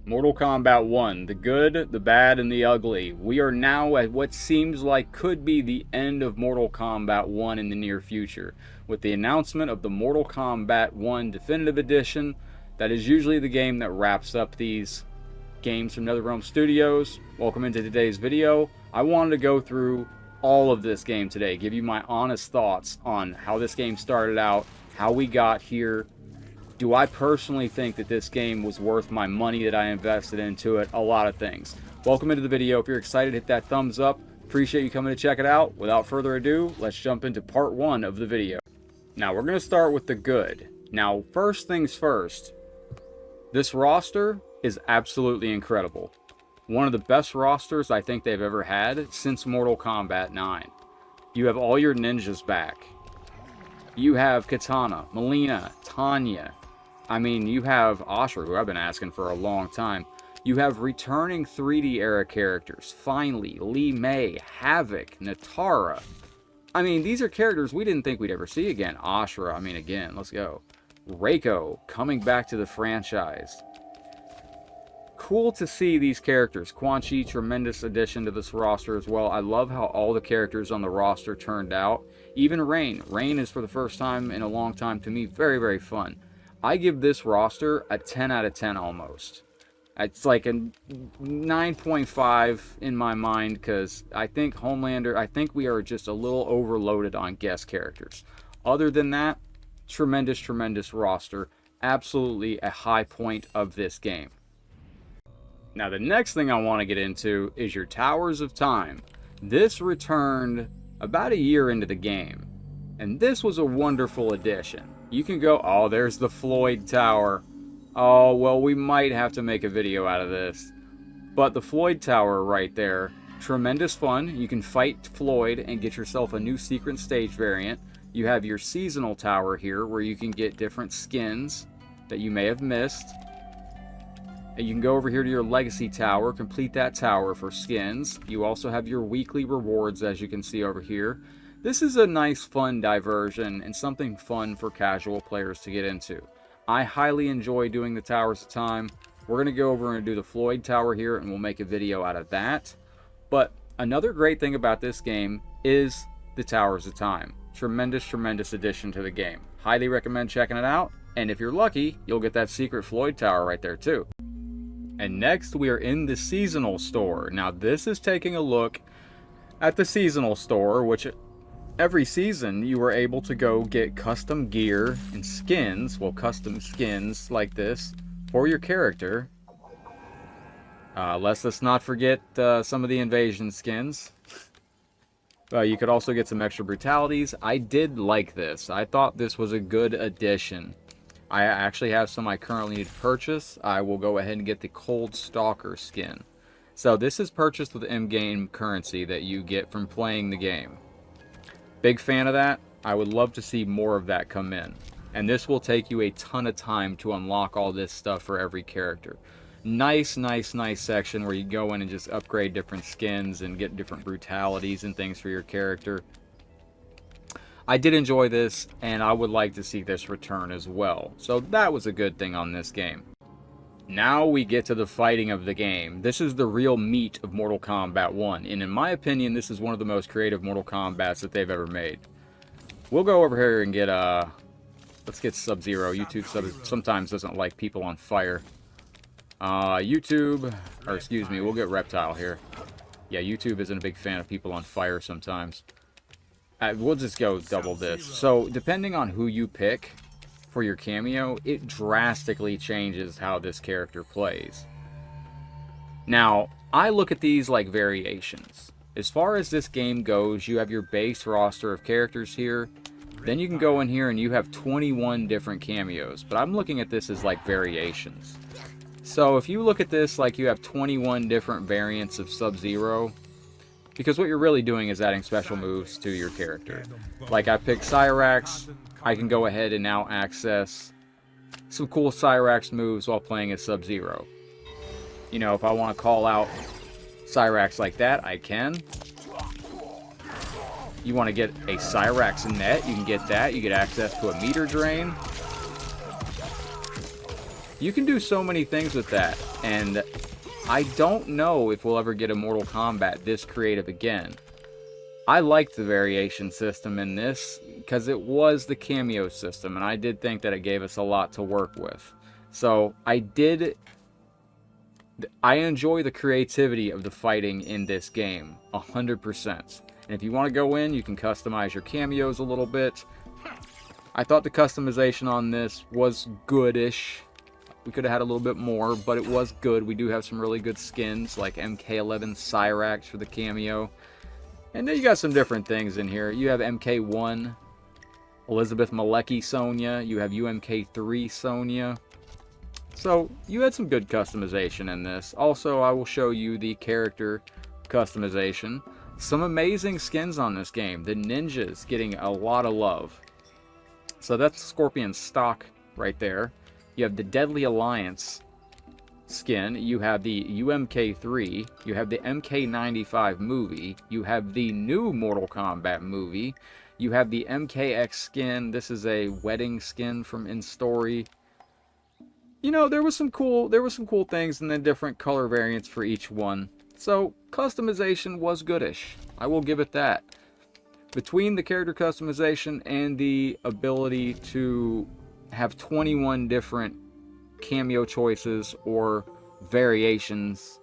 Mortal Kombat 1, the good, the bad, and the ugly. We are now at what seems like could be the end of Mortal Kombat 1 in the near future, with the announcement of the Mortal Kombat 1 Definitive Edition. That is usually the game that wraps up these games from NetherRealm Studios. Welcome into today's video. I wanted to go through all of this game today, give you my honest thoughts on how this game started out, how we got here. Do I personally think that this game was worth my money that I invested into it? A lot of things. Welcome into the video. If you're excited, hit that thumbs up. Appreciate you coming to check it out. Without further ado, let's jump into part 1 of the video. Now, we're going to start with the good. Now, first things first, this roster is absolutely incredible. One of the best rosters I think they've ever had since Mortal Kombat 9. You have all your ninjas back. You have Katana, Melina, Tanya. I mean, you have Ashura, who I've been asking for a long time. You have returning 3D era characters. Finally, Li Mei, Havoc, Natara. I mean, these are characters we didn't think we'd ever see again. Ashura, I mean, again, let's go. Reiko, coming back to the franchise. Cool to see these characters. Quan Chi, tremendous addition to this roster as well. I love how all the characters on the roster turned out. Even Rain. Rain is, for the first time in a long time, to me, very, very fun. I give this roster a 10 out of 10 almost. It's like a 9.5 in my mind, because I think Homelander, I think we are just a little overloaded on guest characters. Other than that, tremendous, tremendous roster. Absolutely a high point of this game. Now, the next thing I want to get into is your Towers of Time. This returned about a year into the game, and this was a wonderful addition. You can go, oh, there's the Floyd Tower. Oh, well, we might have to make a video out of this. But the Floyd Tower right there, tremendous fun. You can fight Floyd and get yourself a new secret stage variant. You have your seasonal tower here, where you can get different skins that you may have missed. And you can go over here to your Legacy Tower, complete that tower for skins. You also have your weekly rewards, as you can see over here. This is a nice, fun diversion and something fun for casual players to get into. I highly enjoy doing the Towers of Time. We're going to go over and do the Floyd Tower here, and we'll make a video out of that. But another great thing about this game is the Towers of Time. Tremendous, tremendous addition to the game. Highly recommend checking it out. And if you're lucky, you'll get that secret Floyd Tower right there too. And next, we are in the seasonal store. Now, this is taking a look at the seasonal store, which every season you were able to go get custom gear and skins, well, custom skins like this for your character. Let's not forget some of the invasion skins. You could also get some extra brutalities. I did like this. I thought this was a good addition. I actually have some I currently need to purchase. I will go ahead and get the Cold Stalker skin. So this is purchased with in-game currency that you get from playing the game. Big fan of that. I would love to see more of that come in. And this will take you a ton of time to unlock all this stuff for every character. Nice, nice, nice section where you go in and just upgrade different skins and get different brutalities and things for your character. I did enjoy this, and I would like to see this return as well. So that was a good thing on this game. Now we get to the fighting of the game. This is the real meat of Mortal Kombat 1, and in my opinion, this is one of the most creative Mortal Kombats that they've ever made. We'll go over here and get, let's get Sub-Zero. YouTube sometimes doesn't like people on fire. YouTube, or excuse me, we'll get Reptile here. Yeah, YouTube isn't a big fan of people on fire sometimes. We'll just go double this. So, depending on who you pick for your cameo, it drastically changes how this character plays. Now, I look at these like variations. As far as this game goes, you have your base roster of characters here. Then you can go in here and you have 21 different cameos. But I'm looking at this as like variations. So, if you look at this like you have 21 different variants of Sub-Zero, because what you're really doing is adding special moves to your character. Like I picked Cyrax, I can go ahead and now access some cool Cyrax moves while playing as Sub-Zero. You know, if I want to call out Cyrax like that, I can. You want to get a Cyrax net, you can get that. You get access to a meter drain. You can do so many things with that, and I don't know if we'll ever get a Mortal Kombat this creative again. I liked the variation system in this because it was the cameo system, and I did think that it gave us a lot to work with. So I enjoy the creativity of the fighting in this game 100%. And if you want to go in, you can customize your cameos a little bit. I thought the customization on this was goodish. We could have had a little bit more, but it was good. We do have some really good skins, like MK1 Cyrax for the cameo. And then you got some different things in here. You have MK1, Elizabeth Malecki Sonya. You have UMK3 Sonya. So you had some good customization in this. Also, I will show you the character customization. Some amazing skins on this game. The ninjas getting a lot of love. So that's Scorpion stock right there. You have the Deadly Alliance skin. You have the UMK3. You have the MK95 movie. You have the new Mortal Kombat movie. You have the MKX skin. This is a wedding skin from In Story. You know, there was some cool things and then different color variants for each one. So customization was goodish. I will give it that. Between the character customization and the ability to have 21 different cameo choices or variations,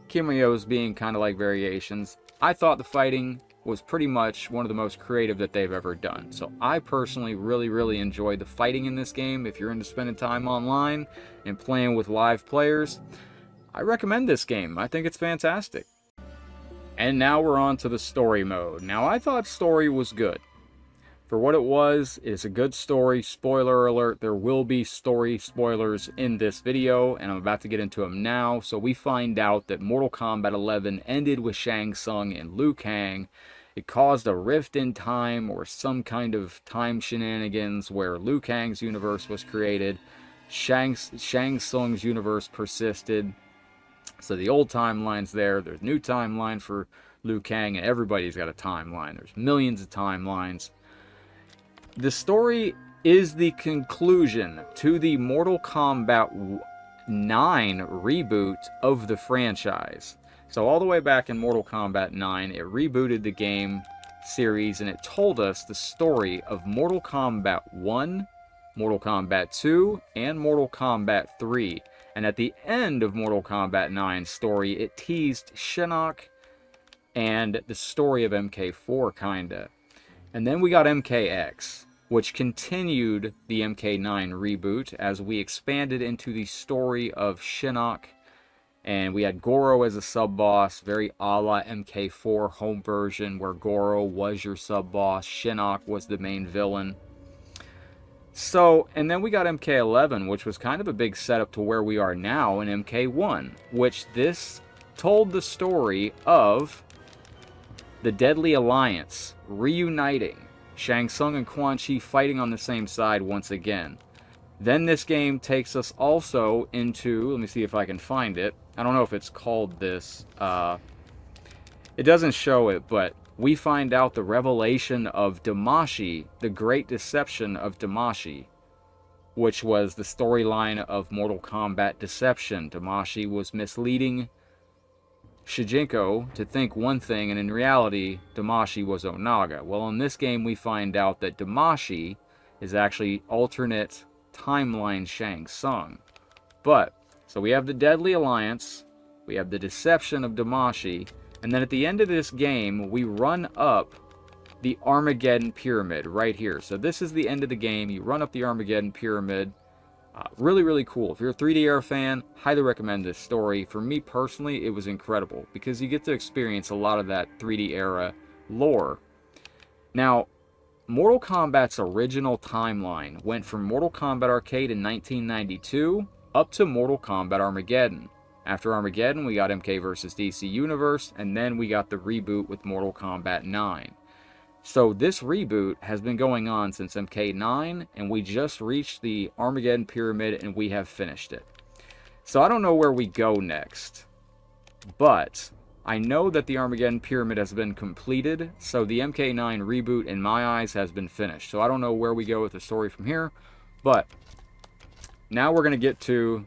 cameos being kind of like variations, I thought the fighting was pretty much one of the most creative that they've ever done. So I personally really enjoyed the fighting in this game. If you're into spending time online and playing with live players, I recommend this game. I think it's fantastic. And now we're on to the story mode. Now I thought story was good. For what it was, it's a good story. Spoiler alert, there will be story spoilers in this video, and I'm about to get into them now. So we find out that Mortal Kombat 11 ended with Shang Tsung and Liu Kang. It caused a rift in time or some kind of time shenanigans where Liu Kang's universe was created. Shang Tsung's universe persisted. So the old timeline's there. There's new timeline for Liu Kang, and everybody's got a timeline. There's millions of timelines. The story is the conclusion to the Mortal Kombat 9 reboot of the franchise. So all the way back in Mortal Kombat 9, it rebooted the game series and it told us the story of Mortal Kombat 1, Mortal Kombat 2, and Mortal Kombat 3. And at the end of Mortal Kombat 9's story, it teased Shinnok and the story of MK4, kinda. And then we got MKX, which continued the MK9 reboot as we expanded into the story of Shinnok. And we had Goro as a sub-boss, very a la MK4 home version, where Goro was your sub-boss, Shinnok was the main villain. So, and then we got MK11, which was kind of a big setup to where we are now in MK1, which this told the story of the Deadly Alliance reuniting, Shang Tsung and Quan Chi fighting on the same side once again. Then this game takes us also into, let me see if I can find it. I don't know if it's called this. It doesn't show it, but we find out the revelation of Damashi, the great deception of Damashi, which was the storyline of Mortal Kombat Deception. Damashi was misleading Shijinko to think one thing, and in reality, Damashi was Onaga. Well, in this game, we find out that Damashi is actually alternate timeline Shang Tsung. But, so we have the Deadly Alliance, we have the deception of Damashi, and then at the end of this game, we run up the Armageddon Pyramid right here. So this is the end of the game. You run up the Armageddon Pyramid. Really cool. If you're a 3D era fan, highly recommend this story. For me personally, it was incredible because you get to experience a lot of that 3D era lore. Now, Mortal Kombat's original timeline went from Mortal Kombat Arcade in 1992 up to Mortal Kombat Armageddon. After Armageddon, we got MK vs. DC Universe, and then we got the reboot with Mortal Kombat 9. So this reboot has been going on since MK9, and we just reached the Armageddon Pyramid, and we have finished it. So I don't know where we go next, but I know that the Armageddon Pyramid has been completed, so the MK9 reboot, in my eyes, has been finished. So I don't know where we go with the story from here, but now we're going to get to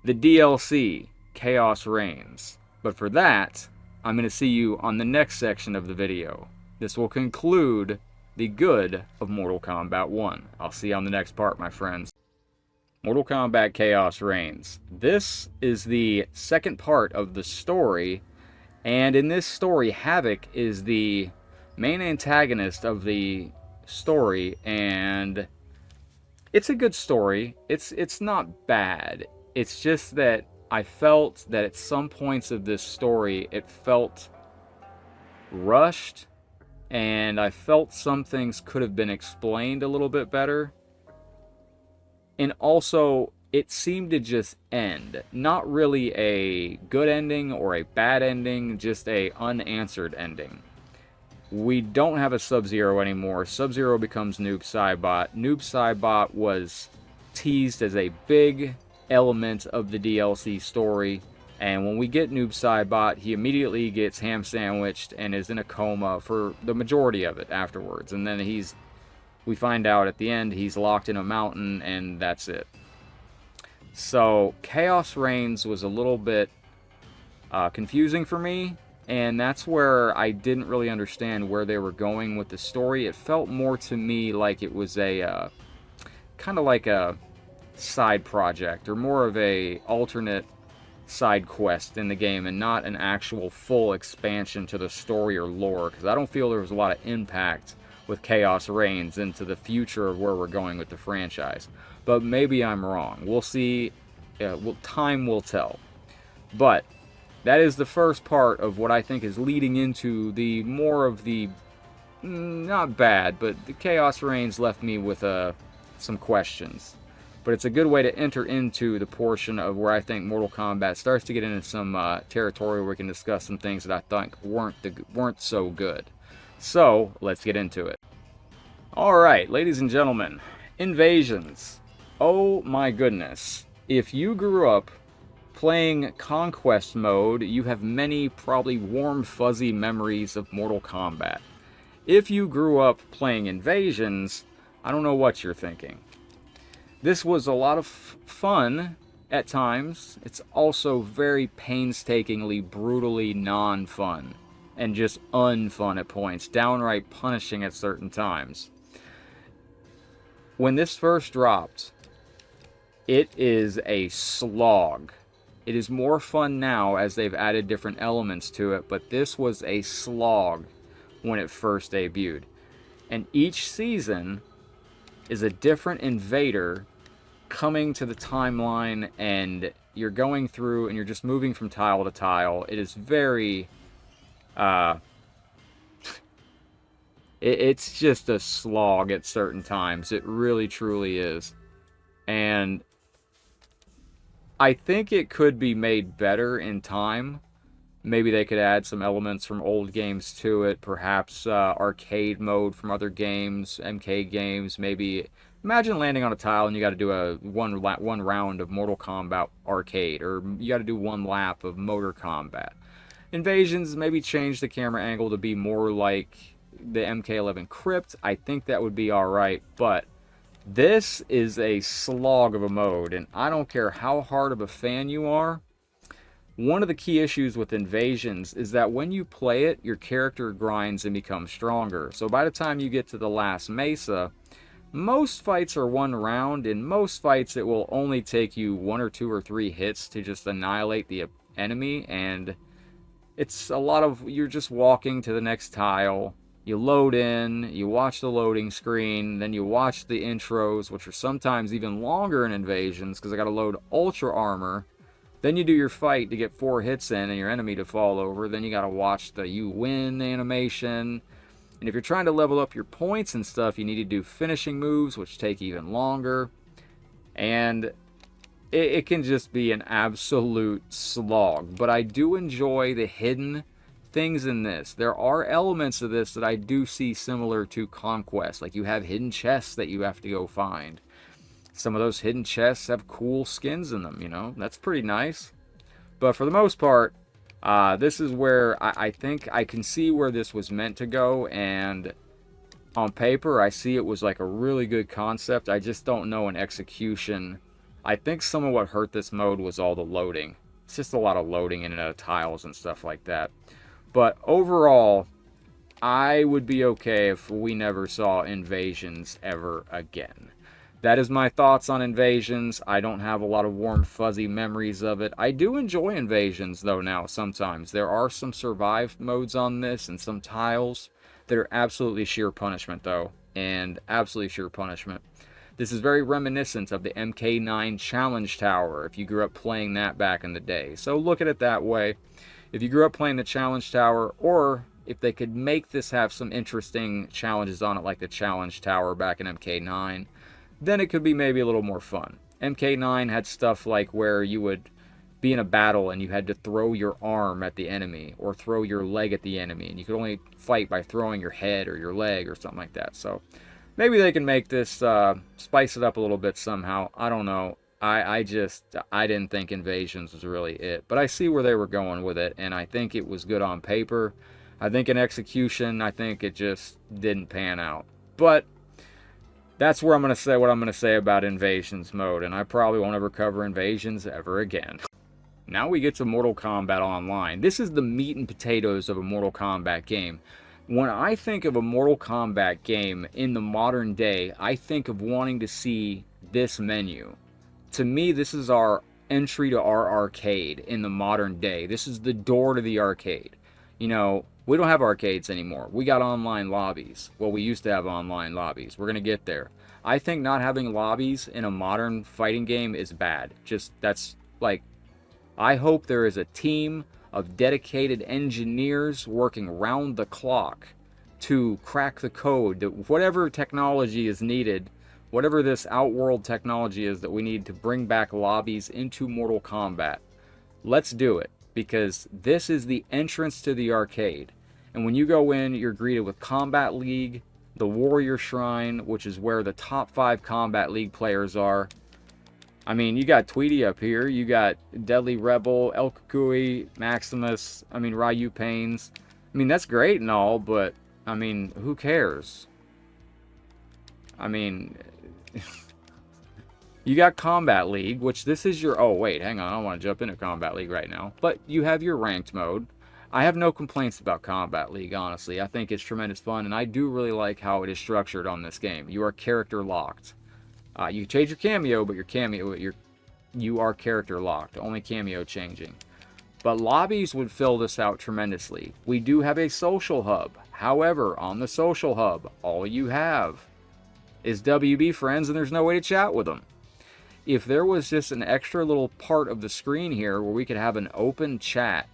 the DLC, Chaos Reigns. But for that, I'm going to see you on the next section of the video. This will conclude the good of Mortal Kombat 1. I'll see you on the next part, my friends. Mortal Kombat Chaos Reigns. This is the second part of the story, and in this story, Havoc is the main antagonist of the story, and it's a good story. It's not bad. It's just that I felt that at some points of this story, it felt rushed, and I felt some things could have been explained a little bit better. And also, it seemed to just end. Not really a good ending or a bad ending, just a unanswered ending. We don't have a Sub-Zero anymore. Sub-Zero becomes Noob Saibot. Noob Saibot was teased as a big element of the DLC story, and when we get Noob Saibot, he immediately gets ham sandwiched and is in a coma for the majority of it afterwards. And then we find out at the end he's locked in a mountain, and that's it. So Chaos Reigns was a little bit confusing for me, and that's where I didn't really understand where they were going with the story. It felt more to me like it was a kind of like a side project, or more of a alternate side quest in the game, and not an actual full expansion to the story or lore, because I don't feel there was a lot of impact with Chaos Reigns into the future of where we're going with the franchise. But maybe I'm wrong. We'll see. Time will tell. But that is the first part of what I think is leading into the more of the not bad, but the Chaos Reigns left me with some questions. But it's a good way to enter into the portion of where I think Mortal Kombat starts to get into some territory where we can discuss some things that I think weren't so good. So, let's get into it. Alright, ladies and gentlemen, Invasions. Oh my goodness. If you grew up playing Conquest mode, you have many probably warm, fuzzy memories of Mortal Kombat. If you grew up playing Invasions, I don't know what you're thinking. This was a lot of fun at times. It's also very painstakingly, brutally non-fun. And just unfun at points, downright punishing at certain times. When this first dropped, it is a slog. It is more fun now as they've added different elements to it, but this was a slog when it first debuted. And each season is a different invader coming to the timeline, and you're going through and you're just moving from tile to tile. It is very... it's just a slog at certain times. It really, truly is. And I think it could be made better in time. Maybe they could add some elements from old games to it. Perhaps arcade mode from other games, MK games. Maybe imagine landing on a tile and you got to do a one round of Mortal Kombat arcade, or you got to do one lap of Motor Combat. Invasions, maybe change the camera angle to be more like the MK11 Crypt. I think that would be alright, but this is a slog of a mode, and I don't care how hard of a fan you are. One of the key issues with Invasions is that when you play it, your character grinds and becomes stronger. So by the time you get to the last Mesa, most fights are one round. In most fights, it will only take you 1 or 2 or 3 hits to just annihilate the enemy, and it's a lot of, you're just walking to the next tile, you load in, you watch the loading screen, then you watch the intros, which are sometimes even longer in Invasions, because I gotta load Ultra Armor, then you do your fight to get 4 hits in and your enemy to fall over, then you gotta watch the you win animation, and if you're trying to level up your points and stuff, you need to do finishing moves, which take even longer, and it can just be an absolute slog. But I do enjoy the hidden things in this. There are elements of this that I do see similar to Conquest. Like you have hidden chests that you have to go find. Some of those hidden chests have cool skins in them, you know. That's pretty nice. But for the most part, this is where I think I can see where this was meant to go. And On paper, I see it was like a really good concept. I just don't know in execution. I think some of what hurt this mode was all the loading. It's just a lot of loading in and out of tiles and stuff like that. But overall, I would be okay if we never saw Invasions ever again. That is my thoughts on Invasions. I don't have a lot of warm, fuzzy memories of it. I do enjoy Invasions, though, now, sometimes. There are some survive modes on this and some tiles that are absolutely sheer punishment, though. And absolutely sheer punishment. This is very reminiscent of the MK1 Challenge Tower, if you grew up playing that back in the day. So look at it that way. If you grew up playing the Challenge Tower, or if they could make this have some interesting challenges on it, like the Challenge Tower back in MK9, then it could be maybe a little more fun. MK9 had stuff like where you would be in a battle and you had to throw your arm at the enemy or throw your leg at the enemy, and you could only fight by throwing your head or your leg or something like that. So maybe they can make this spice it up a little bit somehow. I don't know. I didn't think Invasions was really it, but I see where they were going with it, and I think it was good on paper. I think in execution, I think it just didn't pan out. But that's where I'm going to say what I'm going to say about Invasions mode, and I probably won't ever cover Invasions ever again. Now we get to Mortal Kombat Online. This is the meat and potatoes of a Mortal Kombat game. When I think of a Mortal Kombat game in the modern day, I think of wanting to see this menu. To me, this is our entry to our arcade in the modern day. This is the door to the arcade. You know, we don't have arcades anymore. We got online lobbies. Well, we used to have online lobbies. We're going to get there. I think not having lobbies in a modern fighting game is bad. That's like, I hope there is a team of dedicated engineers working round the clock to crack the code, that whatever technology is needed, whatever this outworld technology is that we need to bring back lobbies into Mortal Kombat. Let's do it, because this is the entrance to the arcade. And when you go in, you're greeted with Kombat League, the Warrior Shrine, which is where the top 5 Kombat League players are. I mean, you got Tweety up here, you got Deadly Rebel, El Kukui, Maximus, Ryu Pains. That's great and all, but, who cares? You got Kombat League, which this is your... Oh, wait, hang on. I don't want to jump into Kombat League right now. But you have your ranked mode. I have no complaints about Kombat League, honestly. I think it's tremendous fun, and I do really like how it is structured on this game. You are character locked. You change your cameo, but you are character locked. Only cameo changing. But lobbies would fill this out tremendously. We do have a social hub. However, on the social hub, all you have is WB friends, and there's no way to chat with them. If there was just an extra little part of the screen here where we could have an open chat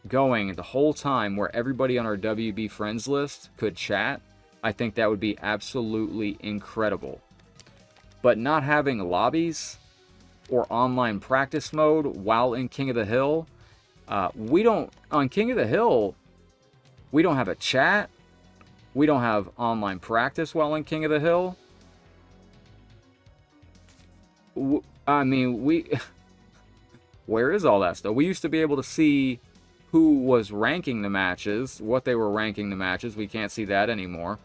going the whole time where everybody on our WB friends list could chat, I think that would be absolutely incredible. But not having lobbies or online practice mode while in King of the Hill, on King of the Hill, we don't have a chat. We don't have online practice while in King of the Hill. Where is all that stuff? We used to be able to see who was ranking the matches, what they were ranking the matches. We can't see that anymore.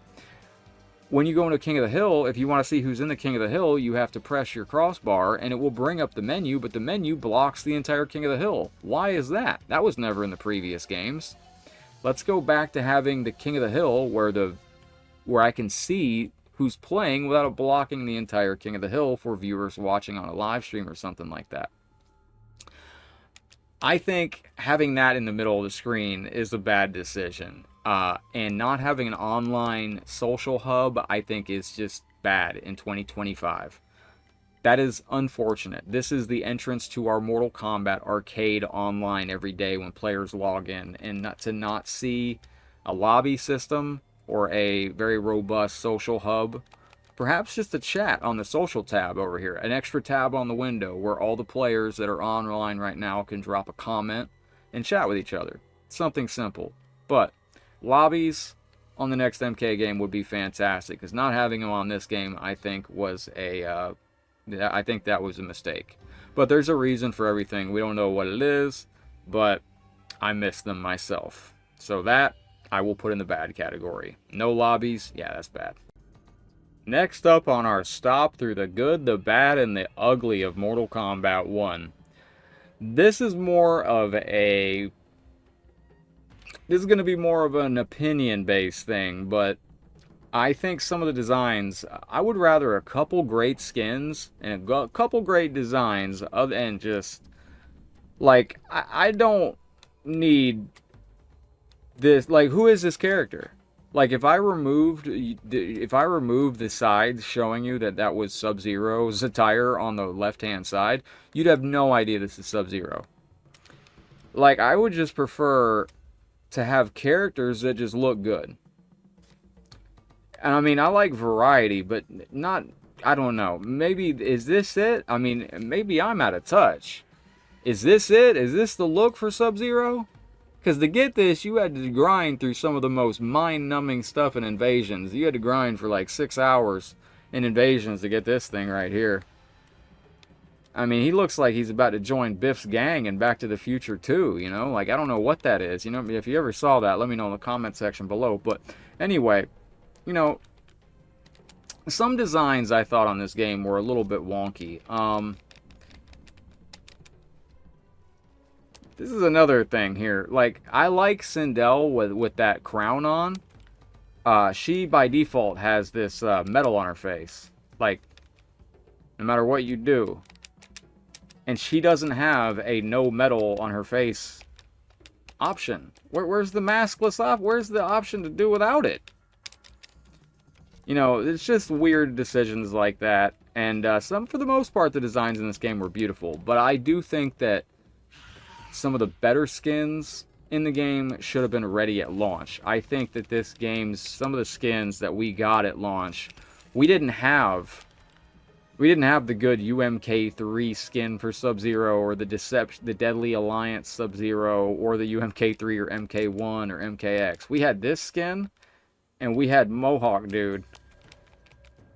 When you go into King of the Hill, if you want to see who's in the King of the Hill, you have to press your crossbar, and it will bring up the menu, but the menu blocks the entire King of the Hill. Why is that? That was never in the previous games. Let's go back to having the King of the Hill where I can see who's playing without it blocking the entire King of the Hill for viewers watching on a live stream or something like that. I think having that in the middle of the screen is a bad decision. And not having an online social hub, I think, is just bad in 2025. That is unfortunate. This is the entrance to our Mortal Kombat arcade online every day when players log in. And to not see a lobby system or a very robust social hub, perhaps just a chat on the social tab over here, an extra tab on the window where all the players that are online right now can drop a comment and chat with each other. Something simple. But lobbies on the next MK game would be fantastic, because not having them on this game, I think, was a mistake. But there's a reason for everything. We don't know what it is, but I miss them myself. So that I will put in the bad category. No lobbies, yeah, that's bad. Next up on our stop through the good, the bad, and the ugly of Mortal Kombat 1. This is more of a... This is going to be more of an opinion-based thing, but I think some of the designs, I would rather a couple great skins and a couple great designs and just, like, I don't need this, like, who is this character? Like, if I removed the sides showing you that that was Sub-Zero's attire on the left-hand side, you'd have no idea this is Sub-Zero. Like, I would just prefer to have characters that just look good. And I mean, I like variety, but not, I don't know. Maybe, is this it? I mean, maybe I'm out of touch. Is this it? Is this the look for Sub-Zero? Because to get this, you had to grind through some of the most mind-numbing stuff in Invasions. You had to grind for like 6 hours in Invasions to get this thing right here. I mean, he looks like he's about to join Biff's gang in Back to the Future 2, you know? Like, I don't know what that is. You know, if you ever saw that, let me know in the comment section below. But anyway, you know, some designs I thought on this game were a little bit wonky. This is another thing here. Like, I like Sindel with that crown on. She, by default, has this metal on her face. Like, no matter what you do. And she doesn't have a no metal on her face option. Where's the maskless option? Where's the option to do without it? You know, it's just weird decisions like that. And for the most part, the designs in this game were beautiful. But I do think that some of the better skins in the game should have been ready at launch. I think that this game's, some of the skins that we got at launch, we didn't have the good UMK3 skin for Sub-Zero, or the Deadly Alliance Sub-Zero, or the UMK3 or MK1 or MKX. We had this skin, and we had Mohawk Dude.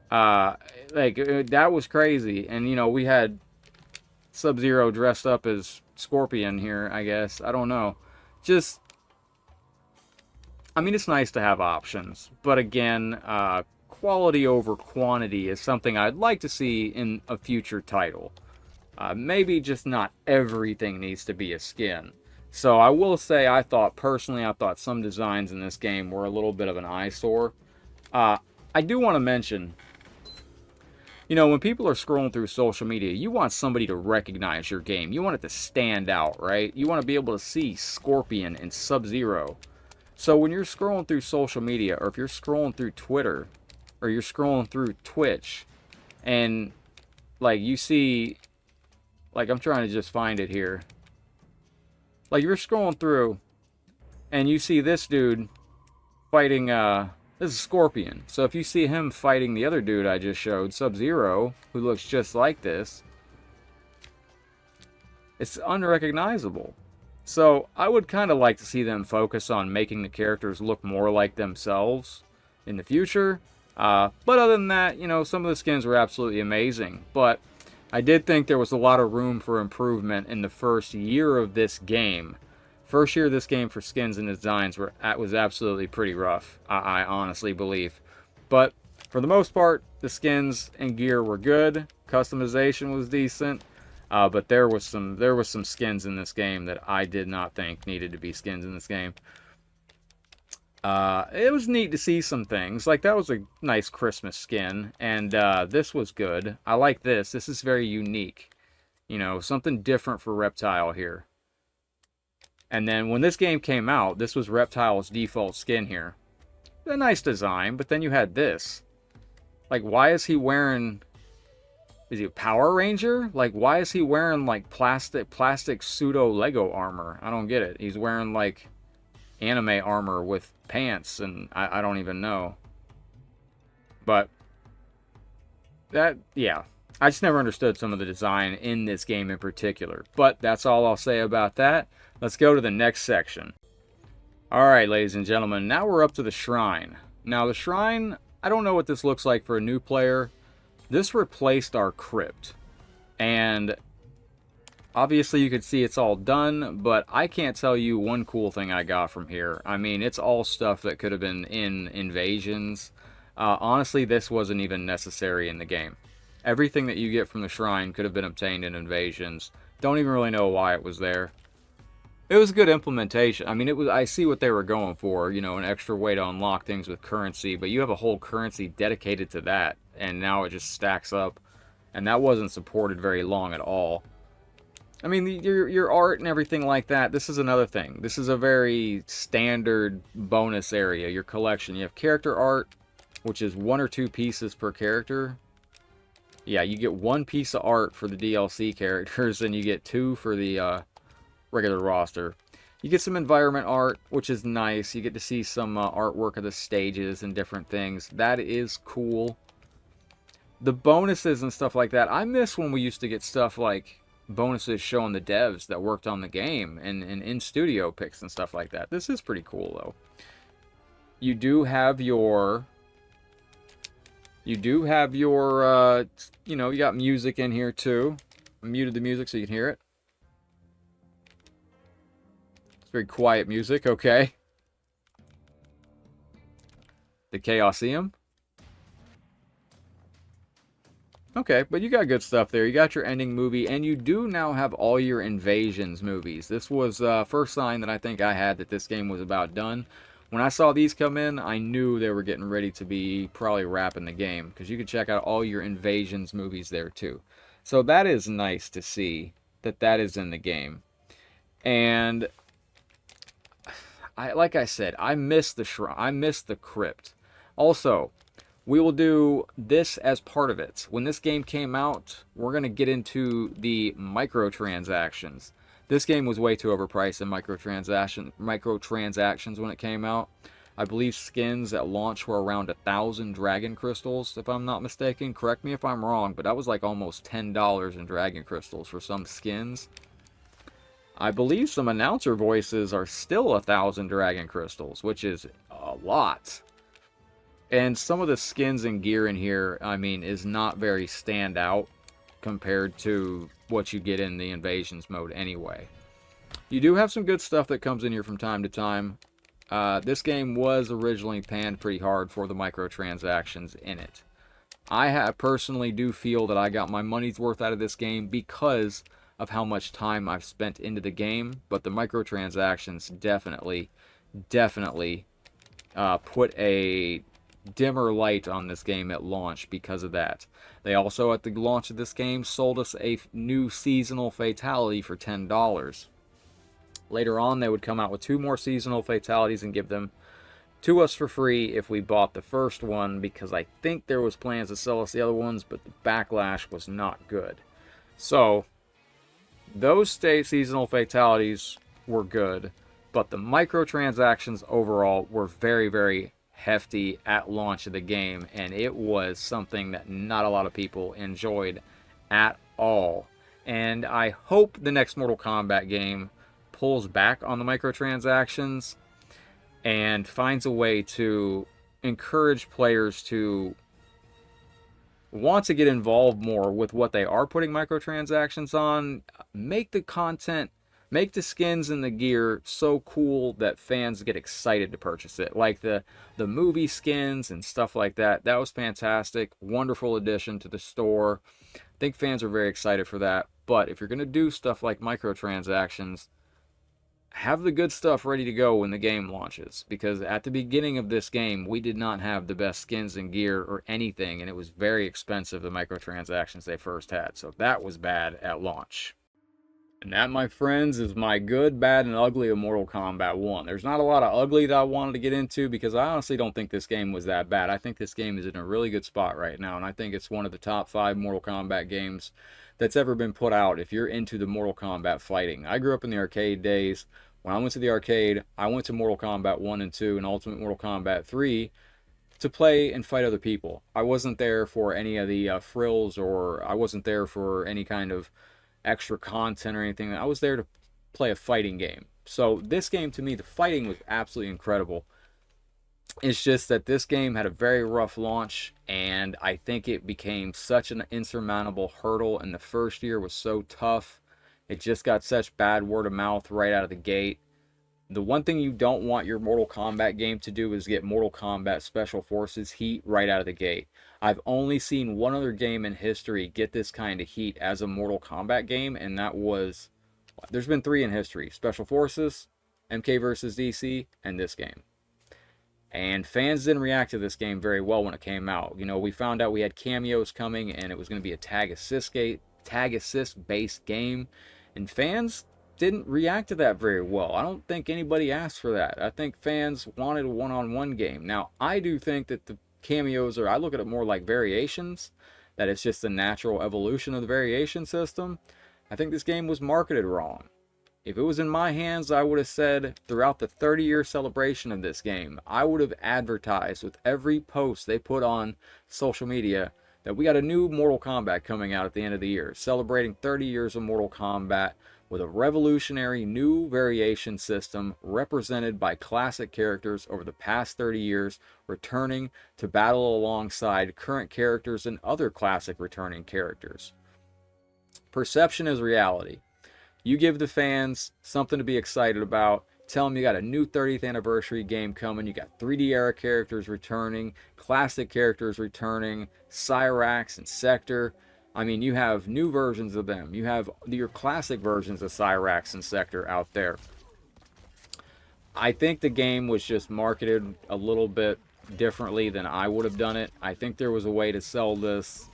That was crazy. And, you know, we had Sub-Zero dressed up as Scorpion here, I guess. I don't know. Just, I mean, it's nice to have options. But again, quality over quantity is something I'd like to see in a future title. Maybe just not everything needs to be a skin. So I will say, personally, I thought some designs in this game were a little bit of an eyesore. I do want to mention, you know, when people are scrolling through social media, you want somebody to recognize your game. You want it to stand out, right? You want to be able to see Scorpion and Sub-Zero. So when you're scrolling through social media, or if you're scrolling through Twitter, or you're scrolling through Twitch, and, like, you see, like, I'm trying to just find it here. Like, you're scrolling through, and you see this dude fighting, this is Scorpion. So if you see him fighting the other dude I just showed, Sub-Zero, who looks just like this, it's unrecognizable. So I would kind of like to see them focus on making the characters look more like themselves in the future. But other than that, you know, some of the skins were absolutely amazing. But I did think there was a lot of room for improvement in the first year of this game. First year of this game for skins and designs was absolutely pretty rough, I honestly believe. But for the most part, the skins and gear were good. Customization was decent. But there was some skins in this game that I did not think needed to be skins in this game. It was neat to see some things. Like, that was a nice Christmas skin. And this was good. I like this. This is very unique. You know, something different for Reptile here. And then when this game came out, this was Reptile's default skin here. A nice design, but then you had this. Like, why is he wearing... Is he a Power Ranger? Like, why is he wearing, like, plastic pseudo-Lego armor? I don't get it. He's wearing, like, anime armor with pants, and I don't even know. But, yeah. I just never understood some of the design in this game in particular. But that's all I'll say about that. Let's go to the next section. Alright, ladies and gentlemen, now we're up to the Shrine. Now, the Shrine, I don't know what this looks like for a new player. This replaced our Crypt. And Obviously, you could see it's all done, but I can't tell you one cool thing I got from here. I mean, it's all stuff that could have been in Invasions. Honestly, this wasn't even necessary in the game. Everything that you get from the shrine could have been obtained in Invasions. Don't even really know why it was there. It was a good implementation. I mean, it was. I see what they were going for. You know, an extra way to unlock things with currency, but you have a whole currency dedicated to that, and now it just stacks up, and that wasn't supported very long at all. I mean, your art and everything like that. This is another thing. This is a very standard bonus area. Your collection. You have character art, which is 1 or 2 pieces per character. Yeah, you get 1 piece of art for the DLC characters, and you get 2 for the regular roster. You get some environment art, which is nice. You get to see some artwork of the stages and different things. That is cool. The bonuses and stuff like that. I miss when we used to get stuff like bonuses showing the devs that worked on the game and in-studio picks and stuff like that. This is pretty cool, though. You do have your... You do have your, you know, you got music in here, too. I muted the music so you can hear it. It's very quiet music, okay. The Chaosium. Okay, but you got good stuff there. You got your ending movie, and you do now have all your Invasions movies. This was first sign that I think I had that this game was about done. When I saw these come in, I knew they were getting ready to be probably wrapping the game, because you can check out all your Invasions movies there too. So that is nice to see that that is in the game. And like I said, I miss the shrine. I miss the crypt. Also, we will do this as part of it. When this game came out, we're going to get into the microtransactions. This game was way too overpriced in microtransactions when it came out. I believe skins at launch were around 1,000 dragon crystals, if I'm not mistaken. Correct me if I'm wrong, but that was like almost $10 in dragon crystals for some skins. I believe some announcer voices are still 1,000 dragon crystals, which is a lot. And some of the skins and gear in here, I mean, is not very standout compared to what you get in the Invasions mode anyway. You do have some good stuff that comes in here from time to time. This game was originally panned pretty hard for the microtransactions in it. I personally do feel that I got my money's worth out of this game because of how much time I've spent into the game, but the microtransactions definitely put a dimmer light on this game at launch because of that. They also, at the launch of this game, sold us a new seasonal fatality for $10. Later on, they would come out with 2 more seasonal fatalities and give them to us for free if we bought the first one, because I think there was plans to sell us the other ones, but the backlash was not good. So, those seasonal fatalities were good, but the microtransactions overall were very, very hefty at launch of the game, and it was something that not a lot of people enjoyed at all. And I hope the next Mortal Kombat game pulls back on the microtransactions and finds a way to encourage players to want to get involved more with what they are putting microtransactions on. Make the content, make the skins and the gear so cool that fans get excited to purchase it. Like the movie skins and stuff like that. That was fantastic. Wonderful addition to the store. I think fans are very excited for that. But if you're going to do stuff like microtransactions, have the good stuff ready to go when the game launches, because at the beginning of this game we did not have the best skins and gear or anything, and it was very expensive, the microtransactions they first had. So that was bad at launch. And that, my friends, is my good, bad, and ugly of Mortal Kombat 1. There's not a lot of ugly that I wanted to get into, because I honestly don't think this game was that bad. I think this game is in a really good spot right now, and I think it's one of the top 5 Mortal Kombat games that's ever been put out if you're into the Mortal Kombat fighting. I grew up in the arcade days. When I went to the arcade, I went to Mortal Kombat 1 and 2 and Ultimate Mortal Kombat 3 to play and fight other people. I wasn't there for any of the frills, or I wasn't there for any kind of extra content or anything. I was there to play a fighting game. So this game, to me, the fighting was absolutely incredible. It's just that this game had a very rough launch, and I think it became such an insurmountable hurdle, and the first year was so tough It just got such bad word of mouth right out of the gate. The one thing you don't want your Mortal Kombat game to do is get Mortal Kombat Special Forces heat right out of the gate. I've only seen one other game in history get this kind of heat as a Mortal Kombat game, and that was, there's been 3 in history: Special Forces, MK versus DC, and this game. And fans didn't react to this game very well when it came out. You know, we found out we had cameos coming, and it was going to be a tag assist based game, and fans didn't react to that very well. I don't think anybody asked for that. I think fans wanted a one-on-one game. Now, I do think that the cameos are, I look at it more like variations, that it's just the natural evolution of the variation system. I think this game was marketed wrong. If it was in my hands, I would have said throughout the 30-year celebration of this game, I would have advertised with every post they put on social media that we got a new Mortal Kombat coming out at the end of the year, celebrating 30 years of Mortal Kombat with a revolutionary new variation system represented by classic characters over the past 30 years, returning to battle alongside current characters and other classic returning characters. Perception is reality. You give the fans something to be excited about. Tell them you got a new 30th anniversary game coming. You got 3D era characters returning, classic characters returning, Cyrax and Sector. I mean, you have new versions of them. You have your classic versions of Cyrax and Sector out there. I think the game was just marketed a little bit differently than I would have done it. I think there was a way to sell this.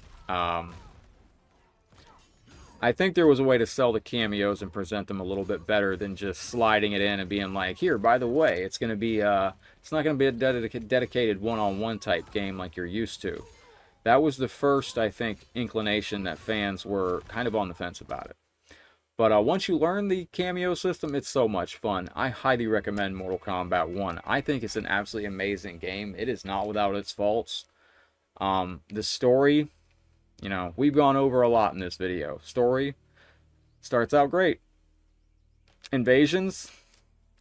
I think there was a way to sell the cameos and present them a little bit better than just sliding it in and being like, here, by the way, it's going to be it's not going to be a dedicated one-on-one type game like you're used to. That was the first, I think, inclination that fans were kind of on the fence about it. But once you learn the cameo system, it's so much fun. I highly recommend Mortal Kombat 1. I think it's an absolutely amazing game. It is not without its faults. The story, you know, we've gone over a lot in this video. Story starts out great. Invasions,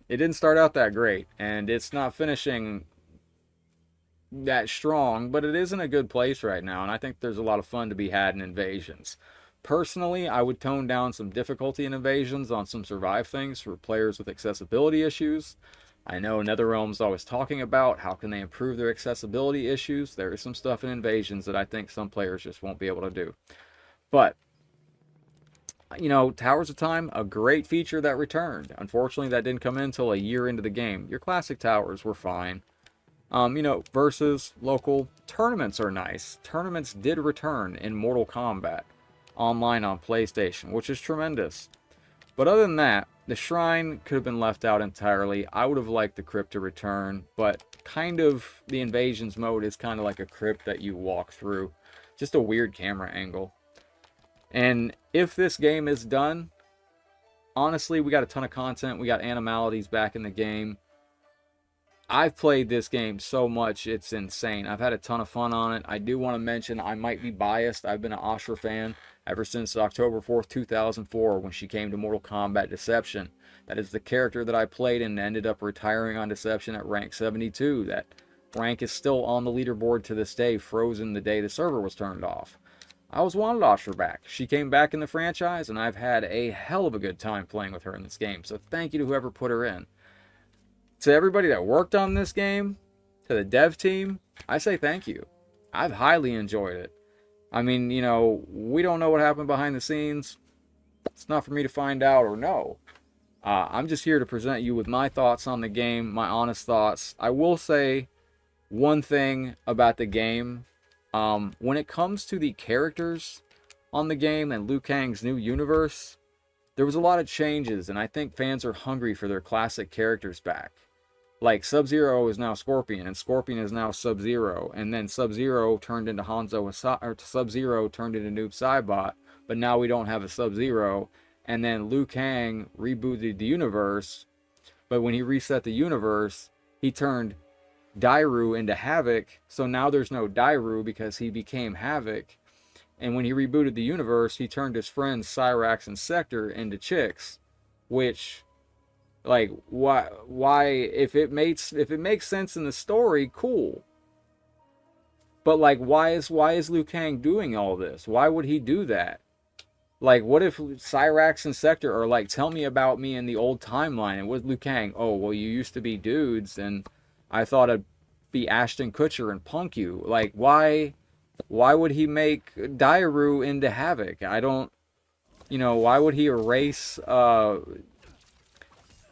it didn't start out that great. And it's not finishing that strong, but it is in a good place right now. And I think there's a lot of fun to be had in Invasions. Personally, I would tone down some difficulty in Invasions on some survive things for players with accessibility issues. I know NetherRealm's always talking about how can they improve their accessibility issues. There is some stuff in Invasions that I think some players just won't be able to do. But, you know, Towers of Time, a great feature that returned. Unfortunately, that didn't come in until a year into the game. Your classic towers were fine. You know, versus local tournaments are nice. Tournaments did return in Mortal Kombat online on PlayStation, which is tremendous. But other than that, the shrine could have been left out entirely. I would have liked the crypt to return, but kind of the invasions mode is kind of like a crypt that you walk through. Just a weird camera angle. And if this game is done, honestly, we got a ton of content. We got animalities back in the game. I've played this game so much, it's insane. I've had a ton of fun on it. I do want to mention I might be biased. I've been an Ashra fan ever since October 4th, 2004, when she came to Mortal Kombat Deception. That is the character that I played and ended up retiring on Deception at rank 72. That rank is still on the leaderboard to this day, frozen the day the server was turned off. I was wanted Ashra back. She came back in the franchise, and I've had a hell of a good time playing with her in this game. So thank you to whoever put her in. To everybody that worked on this game, to the dev team, I say thank you. I've highly enjoyed it. I mean, you know, we don't know what happened behind the scenes. It's not for me to find out or know. I'm just here to present you with my thoughts on the game, my honest thoughts. I will say one thing about the game. When it comes to the characters on the game and Liu Kang's new universe, there was a lot of changes, and I think fans are hungry for their classic characters back. Like, Sub-Zero is now Scorpion, and Scorpion is now Sub-Zero, and then Sub-Zero turned into Sub-Zero turned into Noob Saibot, but now we don't have a Sub-Zero, and then Liu Kang rebooted the universe, but when he reset the universe, he turned Dairu into Havoc, so now there's no Dairu because he became Havoc, and when he rebooted the universe, he turned his friends Cyrax and Sector into chicks, which... like, why if it makes sense in the story, cool. But like, why is Liu Kang doing all this? Why would he do that? Like, what if Cyrax and Sector are like, tell me about me in the old timeline? And with Liu Kang, oh, well, you used to be dudes, and I thought I'd be Ashton Kutcher and punk you. Like, why would he make Dairu into Havoc? I don't, why would he erase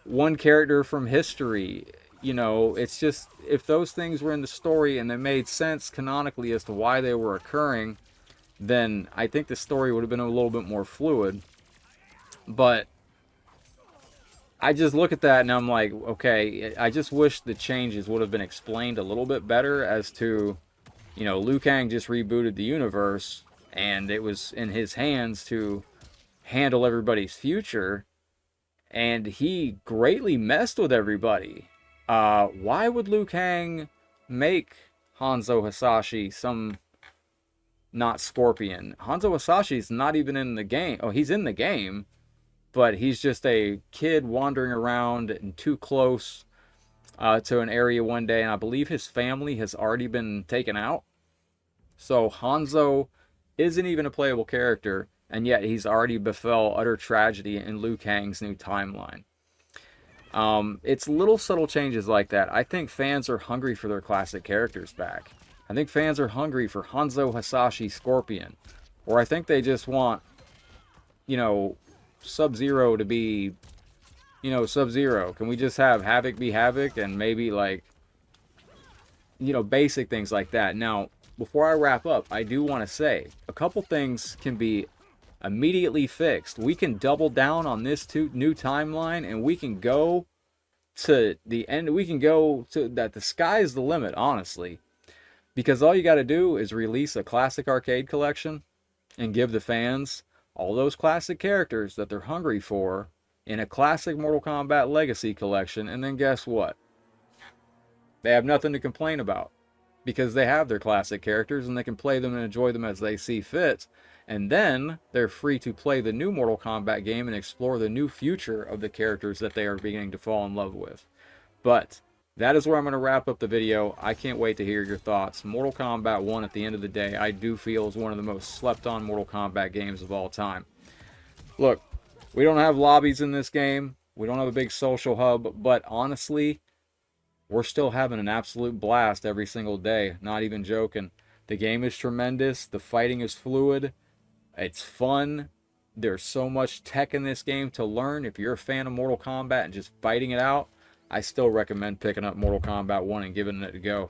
one character from history? It's just, if those things were in the story and they made sense canonically as to why they were occurring, then I think the story would have been a little bit more fluid. But I just look at that and I'm like, okay, I just wish the changes would have been explained a little bit better as to, Liu Kang just rebooted the universe and it was in his hands to handle everybody's future, and he greatly messed with everybody. Why would Liu Kang make Hanzo Hasashi some not Scorpion? Hanzo Hasashi's not even in the game. Oh, he's in the game, but he's just a kid wandering around and too close to an area one day, and I believe his family has already been taken out. So Hanzo isn't even a playable character, and yet he's already befell utter tragedy in Liu Kang's new timeline. It's little subtle changes like that. I think fans are hungry for their classic characters back. I think fans are hungry for Hanzo Hasashi Scorpion. Or I think they just want, Sub-Zero to be, Sub-Zero. Can we just have Havoc be Havoc and maybe like, basic things like that. Now, before I wrap up, I do want to say a couple things can be immediately fixed. We can double down on this new timeline, and we can go to the end. We can go to that. The sky is the limit, honestly, because all you got to do is release a classic arcade collection and give the fans all those classic characters that they're hungry for in a classic Mortal Kombat Legacy collection, and then guess what? They have nothing to complain about because they have their classic characters and they can play them and enjoy them as they see fit. And then they're free to play the new Mortal Kombat game and explore the new future of the characters that they are beginning to fall in love with. But that is where I'm going to wrap up the video. I can't wait to hear your thoughts. Mortal Kombat 1, at the end of the day, I do feel is one of the most slept-on Mortal Kombat games of all time. Look, we don't have lobbies in this game. We don't have a big social hub. But honestly, we're still having an absolute blast every single day. Not even joking. The game is tremendous. The fighting is fluid. It's fun. There's so much tech in this game to learn. If you're a fan of Mortal Kombat and just fighting it out, I still recommend picking up Mortal Kombat 1 and giving it a go.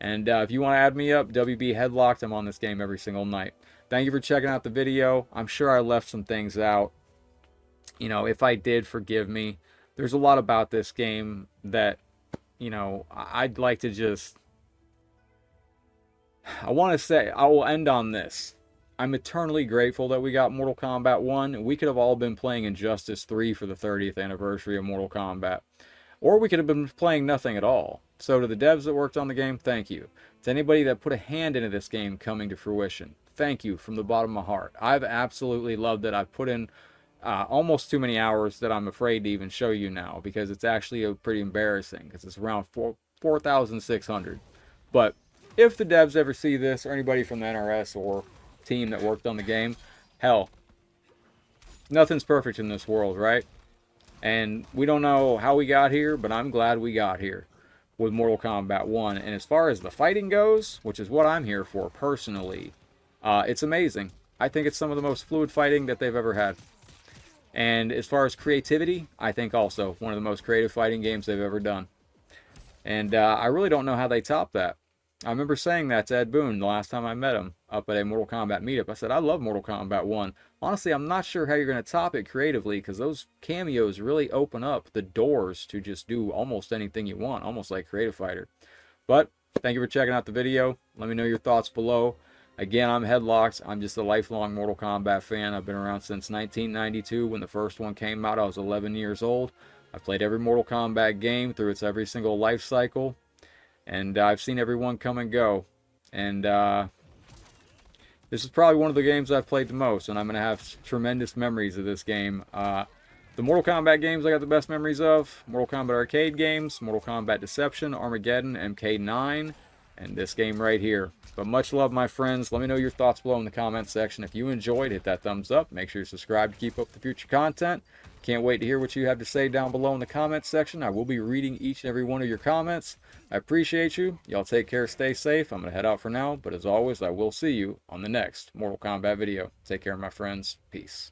And if you want to add me up, WB Headlocked, I'm on this game every single night. Thank you for checking out the video. I'm sure I left some things out. If I did, forgive me. There's a lot about this game that, I'd like to just... I want to say, I will end on this. I'm eternally grateful that we got Mortal Kombat 1. We could have all been playing Injustice 3 for the 30th anniversary of Mortal Kombat. Or we could have been playing nothing at all. So to the devs that worked on the game, thank you. To anybody that put a hand into this game coming to fruition, thank you from the bottom of my heart. I've absolutely loved it. I've put in almost too many hours that I'm afraid to even show you now, because it's actually pretty embarrassing, because it's around 4,600. But if the devs ever see this, or anybody from the NRS or team that worked on the game, hell, nothing's perfect in this world, right? And we don't know how we got here, but I'm glad we got here with Mortal Kombat 1. And as far as the fighting goes, which is what I'm here for personally, it's amazing. I think it's some of the most fluid fighting that they've ever had. And as far as creativity, I think also one of the most creative fighting games they've ever done. And I really don't know how they top that. I remember saying that to Ed Boon the last time I met him up at a Mortal Kombat meetup. I said, I love Mortal Kombat 1. Honestly, I'm not sure how you're going to top it creatively, because those cameos really open up the doors to just do almost anything you want, almost like Creative Fighter. But thank you for checking out the video. Let me know your thoughts below. Again, I'm Headlocked. I'm just a lifelong Mortal Kombat fan. I've been around since 1992 when the first one came out. I was 11 years old. I've played every Mortal Kombat game through its every single life cycle. And I've seen everyone come and go. And this is probably one of the games I've played the most. And I'm going to have tremendous memories of this game. The Mortal Kombat games I got the best memories of: Mortal Kombat arcade games, Mortal Kombat Deception, Armageddon, MK1, and this game right here. But much love, my friends. Let me know your thoughts below in the comment section. If you enjoyed, hit that thumbs up. Make sure you subscribe to keep up the future content. Can't wait to hear what you have to say down below in the comments section. I will be reading each and every one of your comments. I appreciate you. Y'all take care, stay safe. I'm going to head out for now, but as always, I will see you on the next Mortal Kombat video. Take care, my friends. Peace.